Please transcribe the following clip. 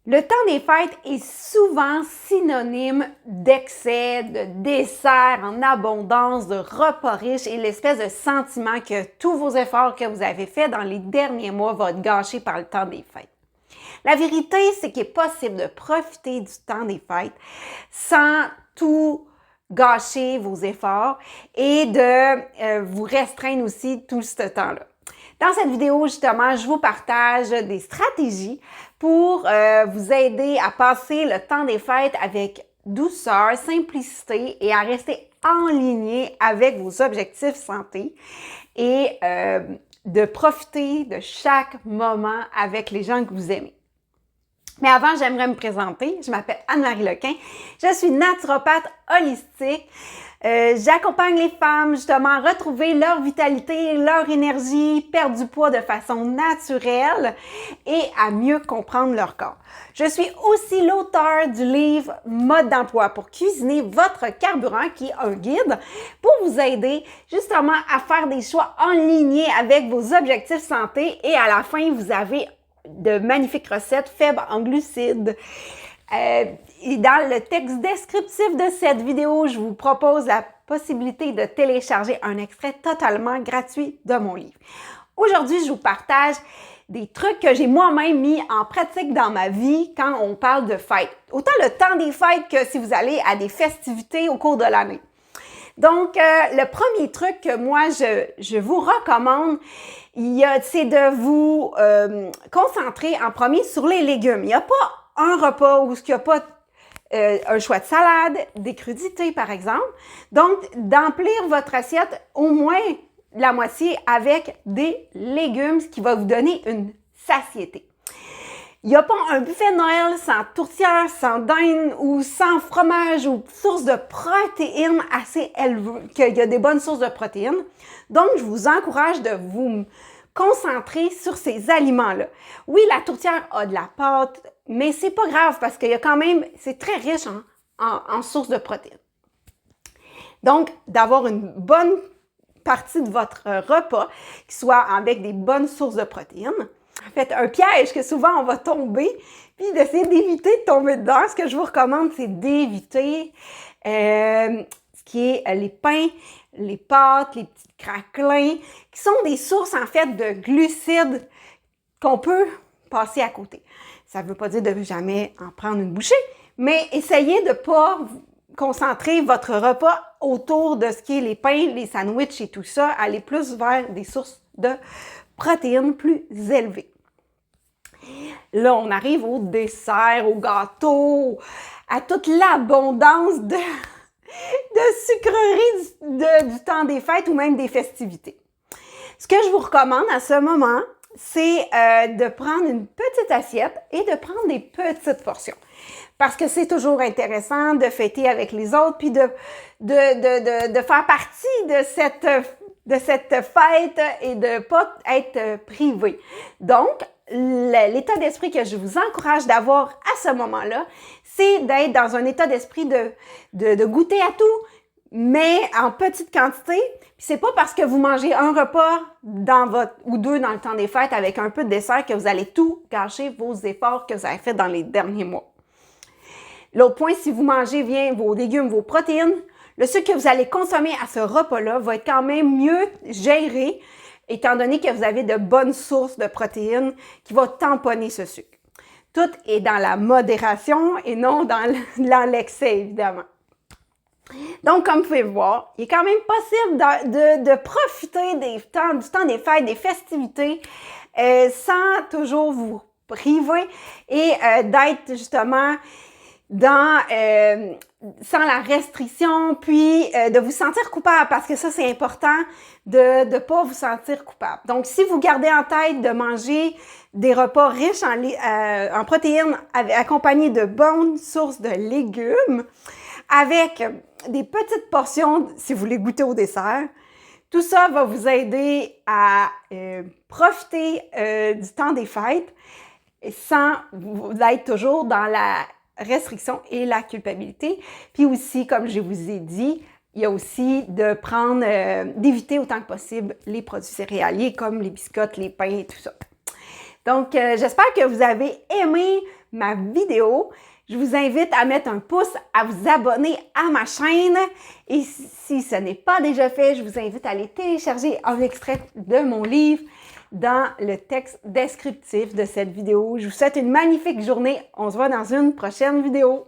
Le temps des fêtes est souvent synonyme d'excès, de desserts en abondance, de repas riches et l'espèce de sentiment que tous vos efforts que vous avez faits dans les derniers mois vont être gâchés par le temps des fêtes. La vérité, c'est qu'il est possible de profiter du temps des fêtes sans tout gâcher vos efforts et de vous restreindre aussi tout ce temps-là. Dans cette vidéo, justement, je vous partage des stratégies pour vous aider à passer le temps des fêtes avec douceur, simplicité et à rester aligné avec vos objectifs santé et de profiter de chaque moment avec les gens que vous aimez. Mais avant, j'aimerais me présenter. Je m'appelle Anne-Marie Lequin. Je suis naturopathe holistique. J'accompagne les femmes justement à retrouver leur vitalité, leur énergie, perdre du poids de façon naturelle et à mieux comprendre leur corps. Je suis aussi l'auteure du livre Mode d'emploi pour cuisiner votre carburant qui est un guide pour vous aider justement à faire des choix en ligne avec vos objectifs santé et à la fin, vous avez de magnifiques recettes faibles en glucides. Et dans le texte descriptif de cette vidéo, je vous propose la possibilité de télécharger un extrait totalement gratuit de mon livre. Aujourd'hui, je vous partage des trucs que j'ai moi-même mis en pratique dans ma vie quand on parle de fêtes. Autant le temps des fêtes que si vous allez à des festivités au cours de l'année. Donc, le premier truc que moi, je vous recommande, c'est de vous concentrer en premier sur les légumes. Il n'y a pas un repas où il n'y a pas un choix de salade, des crudités, par exemple. Donc, d'emplir votre assiette au moins la moitié avec des légumes, ce qui va vous donner une satiété. Il n'y a pas un buffet de Noël sans tourtière, sans dinde ou sans fromage ou source de protéines assez élevée, qu'il y a des bonnes sources de protéines. Donc, je vous encourage de vous concentrer sur ces aliments-là. Oui, la tourtière a de la pâte, mais c'est pas grave parce qu'il y a quand même, c'est très riche en sources de protéines. Donc, d'avoir une bonne partie de votre repas qui soit avec des bonnes sources de protéines. En fait, un piège que souvent on va tomber, puis d'essayer d'éviter de tomber dedans. Ce que je vous recommande, c'est d'éviter ce qui est les pains, les pâtes, les petits craquelins, qui sont des sources en fait de glucides qu'on peut passer à côté. Ça ne veut pas dire de jamais en prendre une bouchée, mais essayez de ne pas concentrer votre repas autour de ce qui est les pains, les sandwichs et tout ça, aller plus vers des sources de protéines plus élevées. Là, on arrive au dessert, au gâteau, à toute l'abondance de sucreries du temps des fêtes ou même des festivités. Ce que je vous recommande à ce moment, c'est de prendre une petite assiette et de prendre des petites portions. Parce que c'est toujours intéressant de fêter avec les autres puis de faire partie de cette fête et de pas être privé. Donc, l'état d'esprit que je vous encourage d'avoir à ce moment-là, c'est d'être dans un état d'esprit de goûter à tout, mais en petite quantité. Puis c'est pas parce que vous mangez un repas ou deux dans le temps des fêtes avec un peu de dessert que vous allez tout gâcher vos efforts que vous avez fait dans les derniers mois. L'autre point, si vous mangez bien vos légumes, vos protéines, le sucre que vous allez consommer à ce repas-là va être quand même mieux géré, étant donné que vous avez de bonnes sources de protéines qui vont tamponner ce sucre. Tout est dans la modération et non dans l'excès, évidemment. Donc, comme vous pouvez le voir, il est quand même possible de profiter du temps des fêtes, des festivités, sans toujours vous priver et d'être justement sans la restriction, puis de vous sentir coupable, parce que ça, c'est important de ne pas vous sentir coupable. Donc, si vous gardez en tête de manger des repas riches en protéines accompagnés de bonnes sources de légumes, avec des petites portions, si vous voulez goûter au dessert, tout ça va vous aider à profiter du temps des fêtes sans être toujours dans la restriction et la culpabilité. Puis aussi, comme je vous ai dit, il y a aussi d'éviter autant que possible les produits céréaliers comme les biscottes, les pains et tout ça. Donc, j'espère que vous avez aimé ma vidéo. Je vous invite à mettre un pouce, à vous abonner à ma chaîne. Et si ce n'est pas déjà fait, je vous invite à aller télécharger un extrait de mon livre dans le texte descriptif de cette vidéo. Je vous souhaite une magnifique journée. On se voit dans une prochaine vidéo.